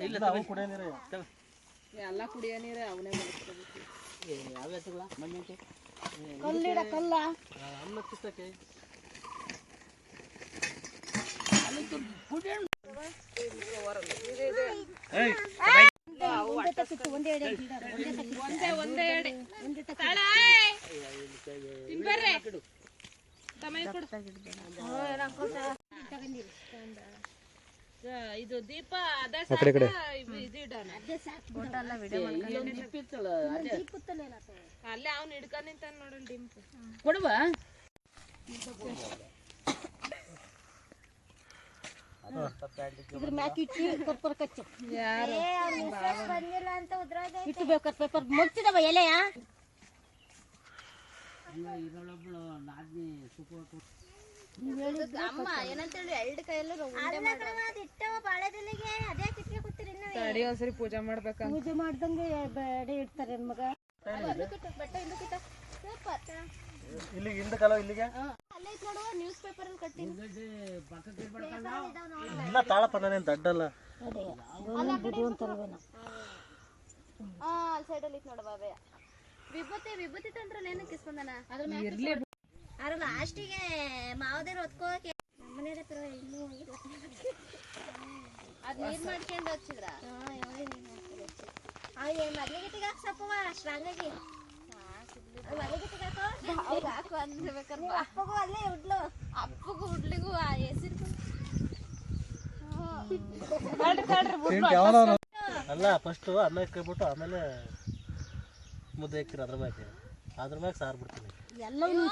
ಇಲ್ಲ ಅವು ಕುಡಿಯೋ ನೀರು ಎಲ್ಲ ಕುಡಿಯೋ ನೀರು ಅವನೇ ಬಳಸ್ಕೋಬೇಕು. ಯಾವ್ಯಾವ ಮಣ್ಣಂತೆ ಕಲ್ಲಿಡ ಕಲ್ಲ ಅನ್ನ ಕಿತ್ತಕ್ಕೆ ಇದು ದೀಪ ಅಲ್ಲೇ ಅವ್ನು ಹಿಡ್ಕೊಂಡ್ ನಿಂತ ನೋಡಲ್ ಡಿಂಪು ಕೊಡುವ ಇದ್ರ ಮ್ಯಾಕ್ ಇಟ್ಟು ಕರ್ಪೂರ ಕಚ್ಚು ಯಾರು ಇಟ್ಟು ಪೇಪರ್ ಮುಗ್ತಿದವ ಎಲೆಯ ಅಮ್ಮ ಏನಂತೇಳಿ 2 ಕೈಯಲ್ಲೂ ಬಾಳೆದೆಲೆಗೆ ಅದೇ ಕಿಟ್ಕೆ ಕೂತಿರಿ ತಡಿ ಒಂದ್ಸರಿ ಪೂಜೆ ಮಾಡ್ಬೇಕಂತ ಪೂಜೆ ಮಾಡ್ದಂಗೆ ಬೇಡ ಇಡ್ತಾರೆ ಮಗ ಬಟ್ಟೆ ಹಿಂದಕ್ಕಿಟ್ಟ ಸೂಪರ್ ಇಲ್ಲಿಗೆ ಹಿಂದ ಕಾಲ ಇಲ್ಲಿಗೆ ಅಲ್ಲೇ ಐತ್ ನೋಡು ನ್ಯೂಸ್ ಪೇಪರ್ ಅಲ್ಲಿ ಕಟ್ಟಿನಿ ಇಲ್ಲ ತಾಳಪ್ಪ ನಾನೇನು ದಡ್ಡಲ್ಲ ಅಲ್ಲಿ ಸೈಡ್ ಅಲ್ಲಿ ಐತ್ ನೋಡು ಬಾಬೆ ವಿಭೂತಿ ತಂದ್ರಲ್ಲ ಏನಕ್ಕೆ ಇಸ್ಕೊಂಡನ ಅದ್ರ ಲಾಸ್ಟಿಗೆ ಮಾವದೇವ್ರು ಹೊತ್ಕೋಕೆ ನಮ್ಮನೆ ಹತ್ರ ಇನ್ನೂ ಅದ್ ನೀರ್ ಮಾಡ್ಕೊಂಡು ಹಚ್ಚಿದ್ರ ಮದ್ಲಿಗಿಟ್ಟಿಗೆ ಹಾಕ್ಸಪ್ಪವ ಸ್ಟ್ರಾಂಗಾಗಿ ಹಾಕು ಅಂದ್ಬೇಕಾದ್ರೆ ಅಪ್ಪಗೂ ಅಲ್ಲೇ ಉಡ್ಲು ಅಪ್ಪಗೂ ಉಡ್ಲಿಗೂ ಹೆಸರು ಅಲ್ಲ ಫಸ್ಟು ಅನ್ನ ಇಕ್ಬಿಟ್ಟು ಆಮೇಲೆ ಮುದ್ದೆ ಹಾಕ್ತೀರಿ ಅದ್ರ ಮ್ಯಾಗ ಸಾರು ಬಿಡ್ತೀನಿ ಎಲ್ಲವೂ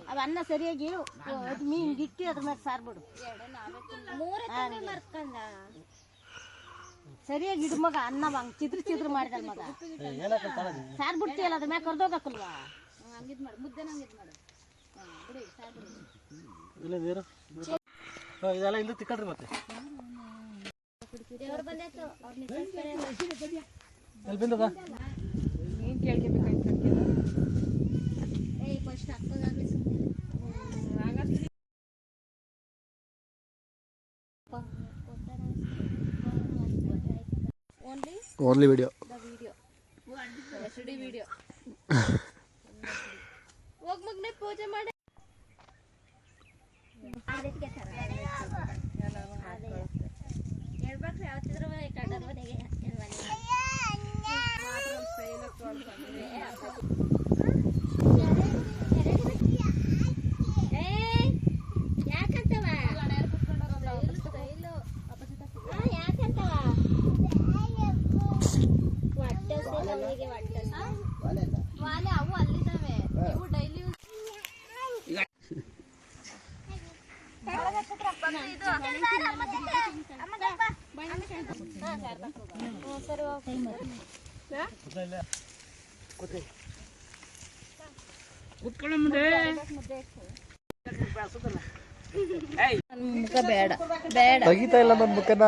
ಅವ ಅನ್ನ ಸರಿಯಾಗಿ ಮೀನ್ ಇಟ್ಟು ಅದ್ರ ಮ್ಯಾಗ ಸಾರು ಬಿಡು ಸರಿಯಾಗಿ ಇಡು ಮಗ ಅನ್ನ ಹಂಗ್ ಚಿದ್ರ ಮಾಡಿದಲ್ ಮಗ ಸಾರು ಬಿಡ್ತೀಯಲ್ಲ ಅದ್ರ ಮ್ಯಾಗ ಕರ್ದೋಗಲ್ವಾ ಹಂಗಿದ್ ಮಾಡು ಮುದ್ದೆ ಹಂಗಿದ್ ಮಾಡು ಇಲ್ಲ ನೀರು ಇದೆಲ್ಲ ಇಲ್ಲೂ ತಿಕ್ಕಳ್ರಿ ಮತ್ತೆ ಎಲ್ಲಿ ಬಂದದ ನೀನ್ ಕೇಳ್ಕೊಬೇಕಾಯ್ತು ಓನ್ಲಿ ವಿಡಿಯೋ SD ವಿಡಿಯೋ ಹೋಗ್ ಮಗ್ನೆ ಪೂಜೆ ಮಾಡಿ ಹೇಳ್ಬೇಕ್ರಿ ಯಾವತ್ತಿದ್ರು ಕಡದ ಮನೆಗೆ ಯಾಕಂತವ ಯಾಕಂತವ ವಾಲೆ ಅವು ಅಲ್ಲಿದ್ದಾವೆ ಇವು ಡೈಲಿ ಮುಖ ಬೇಡ ಬೇಡ ತೆಗಿತಾ ಇಲ್ಲ ನನ್ನ ಮುಖನ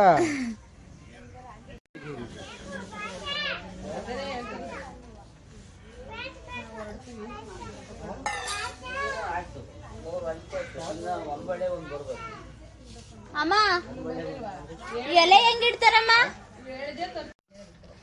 ಅಮ್ಮ ಎಲೆ ಹೆಂಗಿಡ್ತಾರಮ್ಮ ನೋಡಿ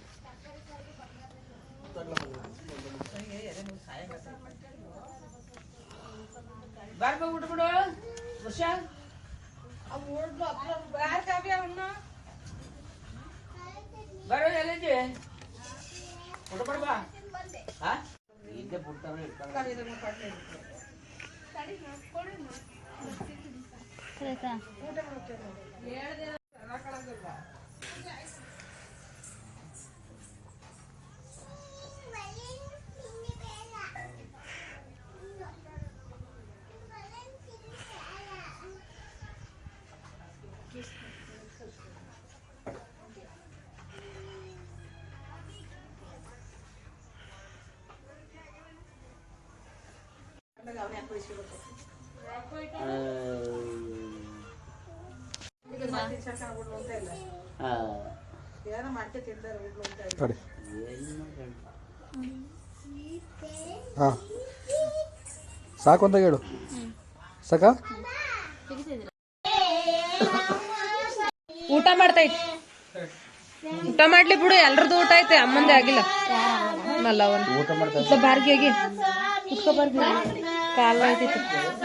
ಹಾಂ ಸಾಕು ಅಂತ ಹೇಳು. ಸಾಕ ಊಟ ಮಾಡ್ತೈತಿ. ಊಟ ಮಾಡ್ಲಿ ಬಿಡು, ಎಲ್ರದ್ದು ಊಟ ಐತೆ, ಅಮ್ಮಂದೇ ಆಗಿಲ್ಲ. ಮಲ್ಲವನ್ ಊಟ ಮಾಡ್ತಾ ಬಾರ್ಗಿ ಹೋಗಿ ಕಾಲ ಐತೈತಿ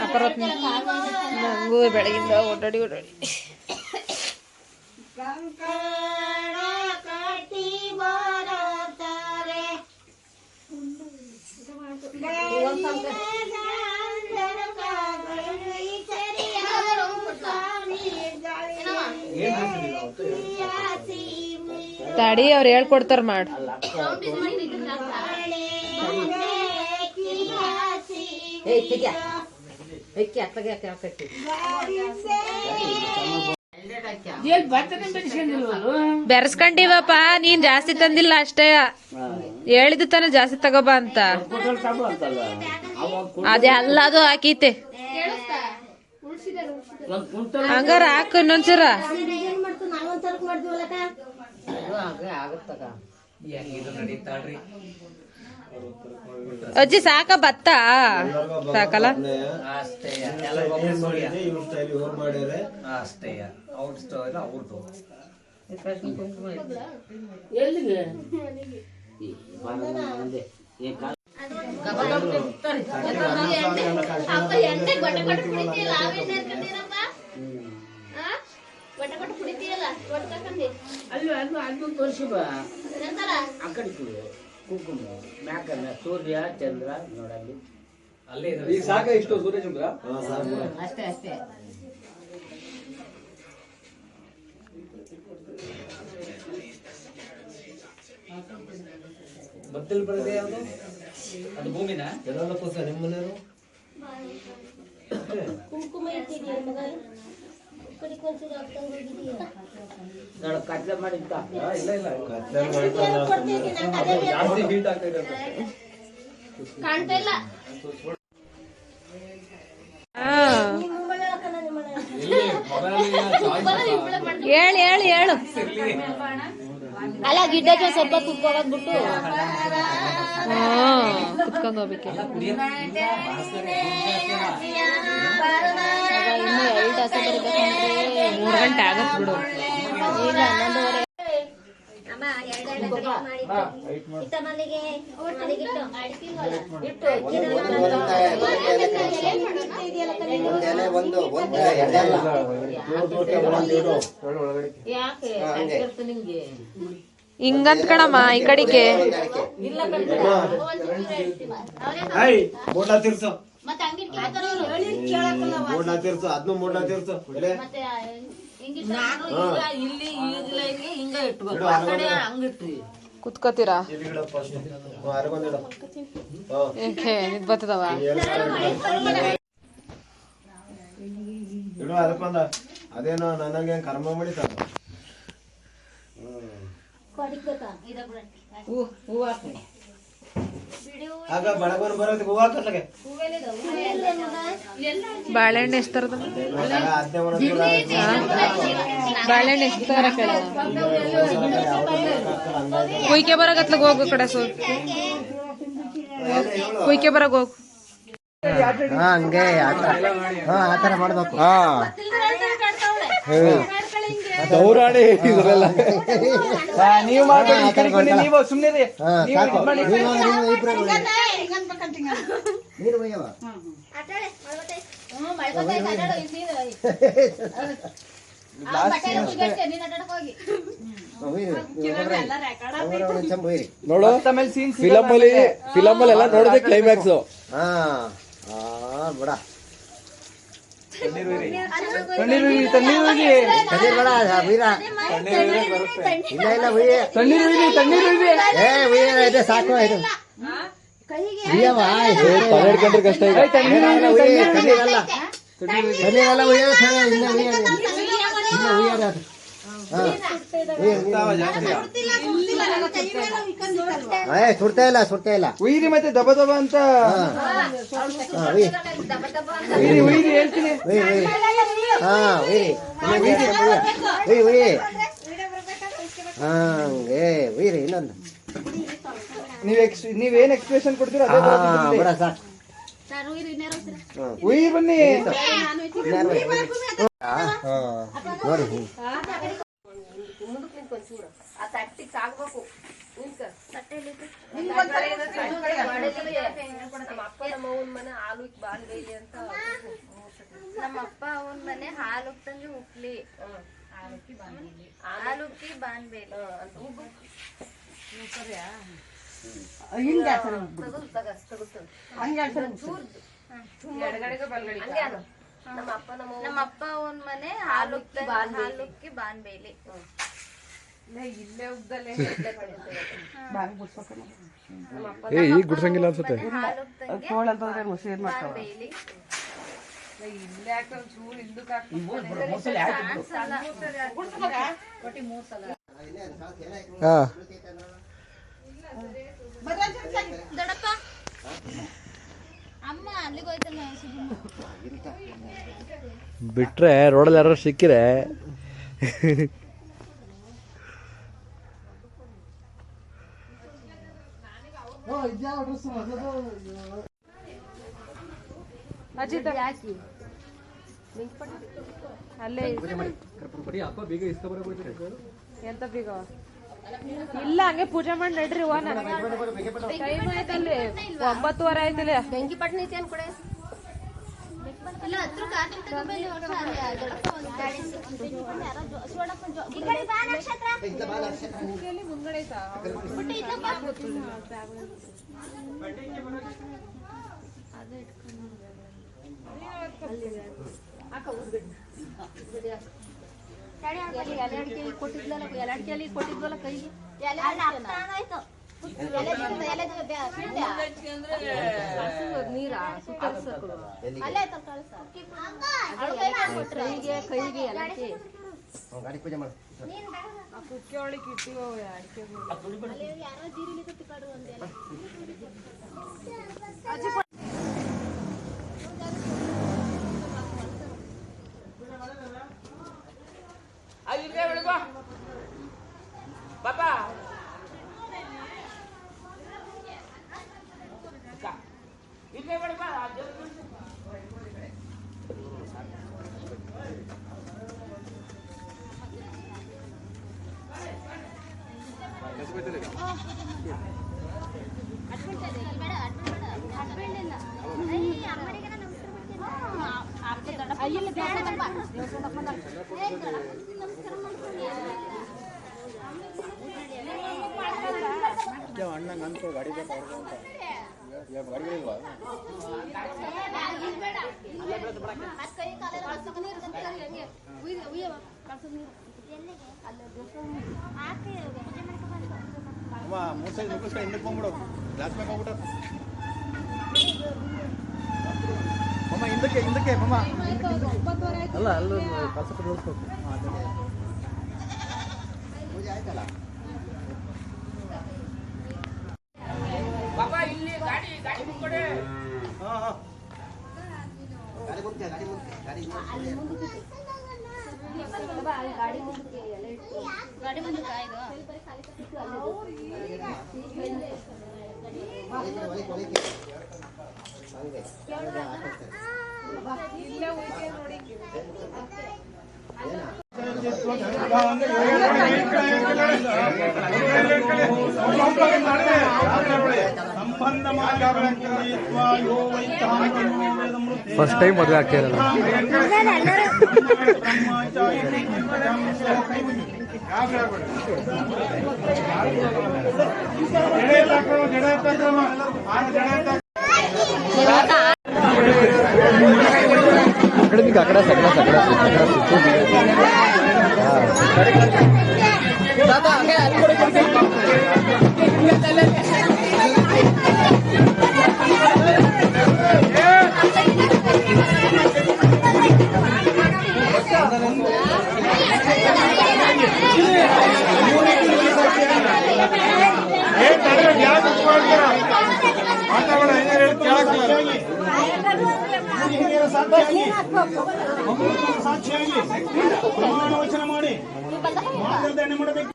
ಅಪರತ್ ನಂಗೂ ಬೆಳಗಿಂದ ಓಡಾಡಿ ತಡಿ, ಅವ್ರು ಹೇಳ್ಕೊಡ್ತಾರ ಮಾಡು. ಬೆರೆಸ್ಕೊಂಡಿವಪ್ಪ, ನೀನ್ ಜಾಸ್ತಿ ತಂದಿಲ್ಲ ಅಷ್ಟೇ. ಹೇಳಿದ್ದು ತಾನೆ ಜಾಸ್ತಿ ತಗೋಬ ಅಂತ. ಅದೇ ಅಲ್ಲದು ಹಾಕೈತೆ, ಹಂಗಾರ ಹಾಕು ಇನ್ನೊಂದ್ಸರ. ಅಜ್ಜಿ ಸಾಕ ಭತ್ತ ಸಾಕಲ್ಲ? ಸೂರ್ಯ ಚಂದ್ರ ನೋಡಲ್ಲಿ ಈಗ ಸಾಕ ಇಷ್ಟು ಸೂರ್ಯ ಚಂದ್ರ ಅಷ್ಟೇ ಅಷ್ಟೇ. ಮತ್ತಲ್ಲಿ ಬರದೆ ಯಾವುದು ಅದು ಭೂಮಿನ ಎಲ್ಲ ಕೋಸ ನಿಮ್ಮ ಮನೆಯವರು ಕತ್ಲೆ ಮಾಡಿದ್ದ ಇಲ್ಲ ಇಲ್ಲ ಜಾಸ್ತಿ ಹೀಟ್ ಆಗ್ತಾ ಇದೆ ಕಾಣ್ತಾ ಇಲ್ಲ. ಹೇಳು ಹೇಳು ಹೇಳು. ಅಲ್ಲ ಗಿಡ್ಡಕ್ಕೆ ಸ್ವಲ್ಪ ಕುತ್ಕೋಗ್ಬಿಟ್ಟು ಕುತ್ಕೊಂಡ್ ಹೋಗ್ಬೇಕು. ಇನ್ನು 2 ತಾಸು ಬರಬೇಕಂದ್ರೆ 3 ಗಂಟೆ ಆಗತ್ ಬಿಡು. ಈಗ 11:30. ಅಮ್ಮ 2 ಮಾಡಿತ್ತು ಇತ್ತ ಮಲ್ಲಿಗೆ ಮಲ್ಲಿಗಿಟ್ಟು ಹಿಂಗಂತ ಕಣಮ್ಮ ಈ ಕಡೆಗೆ ಮತ್ತೆ ಹಂಗಿಟ್ಟು ಅದನ್ನು ಮೂಡ್ಲ ತೀರ್ಸು ಮತ್ತೆ ಕುತ್ಕೋತೀರಾ? ಏಕೆ ನಿದ್ ಬರ್ತದವ? ಇಡು ಅದಕ್ಕೊಂದ ಅದೇನೋ ನನಗೆ ಕರ್ಮ ಮಾಡಿತ ಆಗ ಬಳಗನ್ ಬರೋದಕ್ಕೆ ಹೂವು ಹಾಕತ್ಲಗೆ ಬಾಳೆಹಣ್ಣು ಎಷ್ಟು ತರದ? ಬಾಳೆಹಣ್ಣು ಎಷ್ಟು ತರ ಕೇಳ? ಕುಯ್ಕೆ ಬರಗತ್ಲಗ್ ಹೋಗು ಕಡೆ ಸೋ ಕುಯ್ಕೆ ಬರಗ್ ಹೋಗು. ಹಂಗೆ ಆತರ ಮಾಡ್ಬೇಕು. ದೌರಾಣಿ ಇದರೆಲ್ಲ ನೀವು ಮಾಡಿ ನೀವು ಸುಮ್ಮನೆ ನೋಡು. ಫಿಲಮ್ ಅಲ್ಲಿ ಎಲ್ಲ ನೋಡೋದೇ ಕ್ಲೈಮ್ಯಾಕ್ಸ್. ಬಿಡ ತಣ್ಣೀರು ತಣ್ಣೀರು ಇದೆ ಸಾಕು ಇದು ಹಿಡ್ಕೊಂಡ್ರೆ ಕಷ್ಟ ಇದೆ. ಸುಡ್ತಾ ಇಲ್ಲ ಸುಡ್ತಾ ಇಲ್ಲ. ಉಯ್ರಿ ಮತ್ತೆ ದಬ ದಬ ಅಂತ ಉಯ್ರಿ ಉಯ್ರಿ ಹೇಳ್ತೀನಿ. ಹಂಗೆ ಉಯ್ರಿ ಇನ್ನೊಂದು ನೀವೇನ್ ಎಕ್ಸ್ಪ್ರೆಷನ್ ಕೊಡ್ತೀರೋ ಅದೇ ಉಯ್ ಬನ್ನಿ ನೋಡಿ ನಮ್ಮಪ್ಪ ಅವನ ಮನೆ ಹಾಲು ತಂಗಿ ಉಕ್ಲಿ ಹಾಲುಕ್ಕಿ ಬಾನ್ಬೇಲಿ ನಮ್ಮಪ್ಪ ಅವನ ಮನೆ ಹಾಲುಕ್ಕಿ ಬಾನ್ಬೇಲಿ ಈಗ ಗುಡ್ಸಂಗಿಲ್ಲ ಅನ್ಸುತ್ತೆ ಬಾನ್ಬೇಲಿ ದೊಡ್ಡಪ್ಪ ಅಮ್ಮ ಅಲ್ಲಿಗೆ ಹೋಯ್ತಲ್ಲ ಬಿಟ್ರೆ ರೋಡಲ್ಲಿ ಯಾರು ಸಿಕ್ಕಿರೆ ಅಲ್ಲೇ ಎಂತ ಬೀಗ ಇಲ್ಲ ಹಂಗೆ ಪೂಜೆ ಮಾಡಿ ನಡ್ರಿ ಟೈಮ್ ಆಯ್ತಲ್ಲಿ 9:30 ಆಯ್ತಲ್ಲ ಬೆಂಕಿ ಪಟ್ನ ಐತಿ ಅನ್ ಕೊಡೆ ಇಲ್ಲ ಹತ್ರ ಕಾರ್ತಿಕ ತಗೋಬೇಲಿ ವರ್ಷ ದೊಡ್ಡಪ್ಪ ಒಂದು ಗಾಡಿ ಈ ಕಡೆ ಬಾ ನಕ್ಷತ್ರ ಮುಂಗಡೆ ಐತಾ ಬಿಟ್ಟು ಇದ್ದಪ್ಪ ಕೊಟ್ಟಿದ್ವಲ್ಲ ಕೈಗೆ ಕೈಗೆ ಗಾಡಿ ಪೂಜೆ ಮಾಡಿ ಕುಕ್ಕೆ ಒಳಗೆ ಇಟ್ಟಿವೋ ಅಡಿಕೆ ಅಣ್ಣಂಗೆ ಅನ್ಕೋ ಗಾಡಿ ಬೇಕು ಗಾಡಿಗಳಿಲ್ವಾ ಅಮ್ಮ 3 ಸೈಡ್ ಮುಗಿಸ್ಕೊಂಡು ಹಿಂದಕ್ಕೆ ಬಂದ್ಬಿಡು ಗ್ಲಾಸ್ ಬೇಕು ಹೋಗ್ಬಿಟ್ಟು ಮಮ್ಮ ಹಿಂದಕ್ಕೆ ಮಮ್ಮ ಅಲ್ಲ ಅಲ್ಲಿ ಕಸ ನೋಡ್ಬೇಕು ಪೂಜೆ ಆಯ್ತಲ್ಲ ಗಾಡಿ ಮುಂದೆ ಕಾಯ್ದು ಫಸ್ಟ್ ಟೈಮ್ ಮದುವೆ ಆಗ್ತಿರಲ್ಲ ಅಕಡೆ ಸಾಕ್ಷಿಯಾಗಿ ಪ್ರಮಾಣ ವಚನ ಮಾಡಿ ಮಾರ್ಗದರ್ಶನ ಮಾಡಬೇಕು.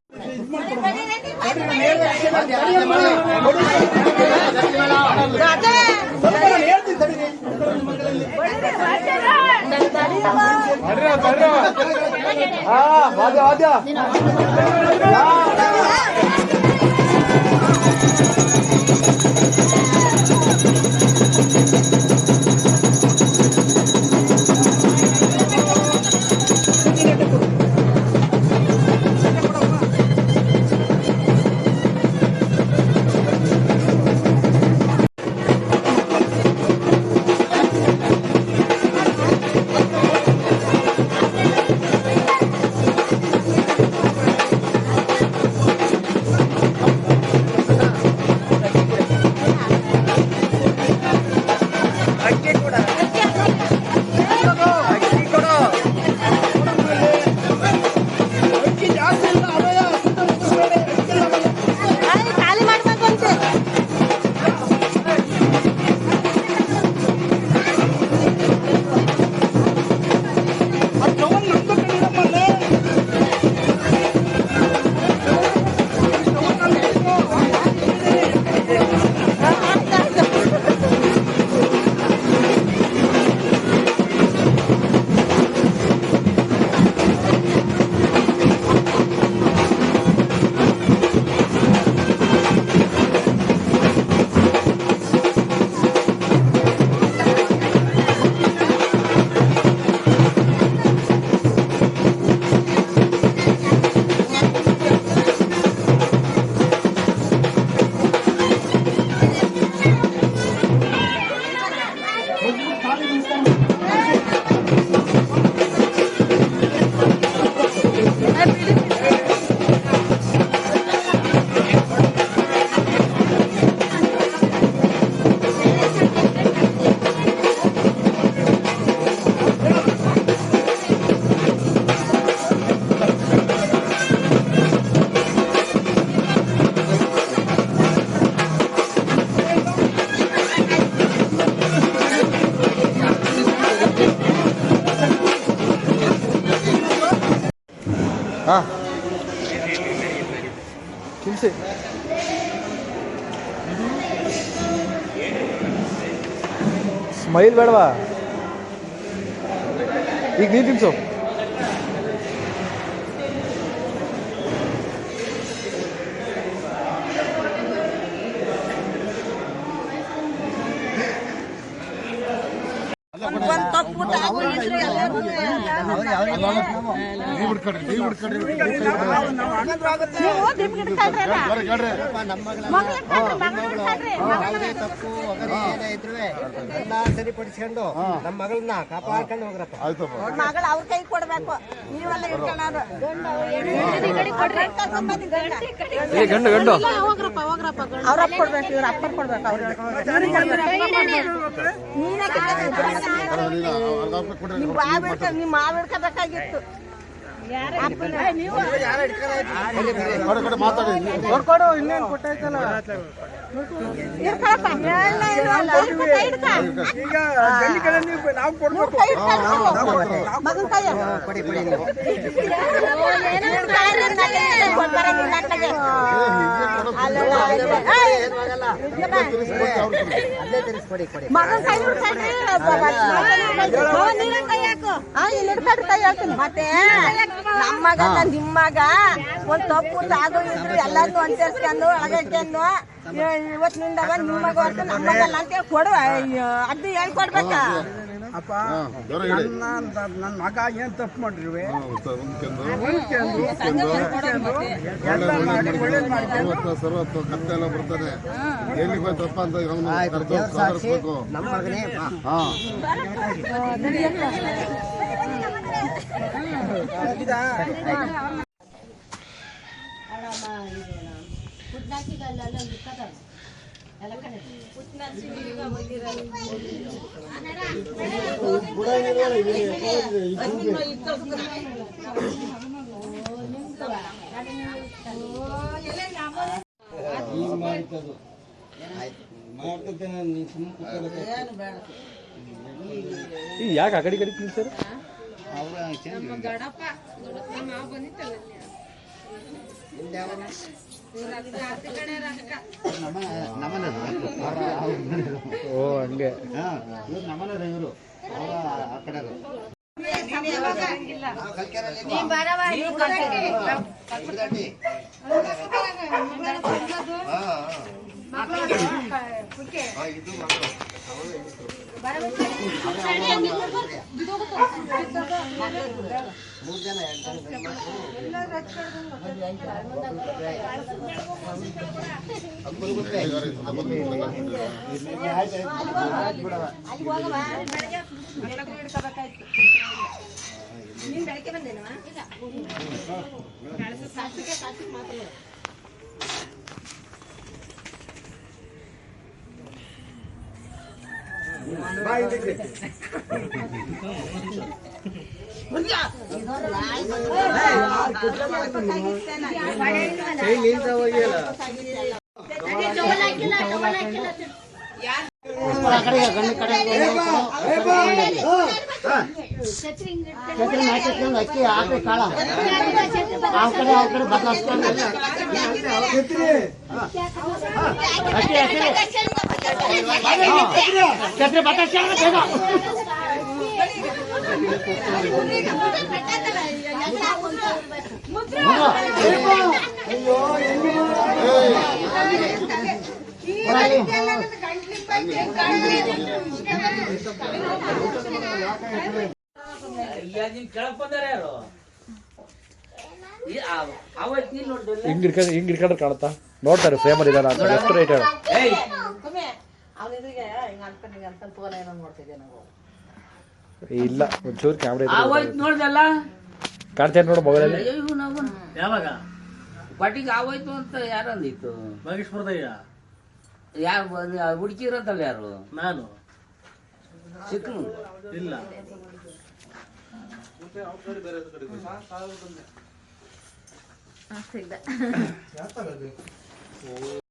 ಹಾಂ ತಿನ್ಸಿ ಸ್ಮೈಲ್ ಬೇಡವಾ ಈಗ ನೀನು ತಿನ್ಸು ಸರಿಪಡಿಸ್ಕೊಂಡು ನಮ್ಮ ಮಗಳನ್ನ ಕಾಪಾಡ್ಕೊಂಡು ಹೋಗ್ರಪ್ಪ. ಮಗಳು ಅವ್ರ ಕೈ ಕೊಡ್ಬೇಕು, ನೀವೆಲ್ಲ ಇಟ್ಕೊಳ್ಳೋದು. ಏ ಗಂಡು ಗಂಡು ಅವ್ರ ಅಪ್ಪ ಕೊಡ್ಬೇಕು, ಇವ್ರ ಅಪ್ಪ ಕೊಡ್ಬೇಕು. ಅವ್ರ ನಿಮ್ ಬಾಯ್ ಬಿಡ್ತಾರೆ, ನಿಮ್ ಮಾವ್ ಹಿಡ್ಕೋಬೇಕಾಗಿತ್ತು. ಇನ್ನೇನು ಕೊಟ್ಟಾಯ್ತಲ್ಲ ಮತ್ತೆ ನಮ್ಮ ಮಗ ನಿಮ್ಮ ಮಗ ಒಂದ್ ತಪ್ಪು ಆಗೋ ಇದ್ರು ಎಲ್ಲಾರ್ನು ಅಂತೇರ್ಸ್ಕೊಂಡು ಒಳಗಟ್ಕೊಂಡು ಇವತ್ತಿನಿಂದ ನಿಮ್ಮ ಮಗ ಹೊರತು ನಮ್ಮ ಮಗಲ್ಲ ಅಂತ ಕೊಡುವ ಅದು ಹೇಳ್ಕೊಡ್ಬೇಕ. ನನ್ನ ಮಗ ಏನ್ ತಪ್ಪು ಮಾಡಿರುವೆ ಕತ್ತೆ ಎಲ್ಲ ಬರ್ತಾನೆ ಎಲ್ಲಿಗೆ ಹೋಯ್ತಪ್ಪ ಅಂತ ನಮ್ಮ ಮಗನೇ ಯಾಕೆ ಆ ಕಡೆ ಕಡೆ ಸರ್ ಗಡಪ ಓ ಹಂಗೆ ಇವರು ಆ ಕಡೆ ನೀನ್ ಬೆಳಗ್ಗೆ ಬಂದೇನವ ಅಕ್ಕಿ ಹಾಕಿ ಕಾಳ ಆ ಕಡೆ ಬದಲಾಯಿಸ್ಕೊಂಡು ಛತ್ರಿ ಬದಲಾಯಿಸ್ಕೊಂಡು ಬೇಗ ಕೆಳಕ್ ಬಂದಾರ ಯಾರು ಹಿಂಗ್ ಹಿಡ್ಕೊಂಡ್ರೆ ಕಾಣುತ್ತಾ ನೋಡ್ತಾರೆ ಫ್ರೇಮಲ್ಲಿ ಇದಾರ ಅಂತ ಎಷ್ಟು ರೇಟ್ ಹೇಳು ಇಲ್ಲ ಒಂಚೂರು ಕ್ಯಾಮ್ರಾ ನೋಡ್ದಲ್ಲ ಕಾಣ್ತಾ ನೋಡು ಮೊಬೈಲಲ್ಲಿ ಯಾವಾಗ ಬಟ್ಟಿಗೆ ಆಗೋಯ್ತು ಅಂತ ಯಾರಂದಿತ್ತು ಬಾಗೇಶ್ವರದಯ್ಯ ಯಾರು ಹುಡುಕಿರತ್ತಲ್ಲ ಯಾರು ನಾನು ಸಿಕ್ಕನು ಇಲ್ಲ ಸಿಗ್ದ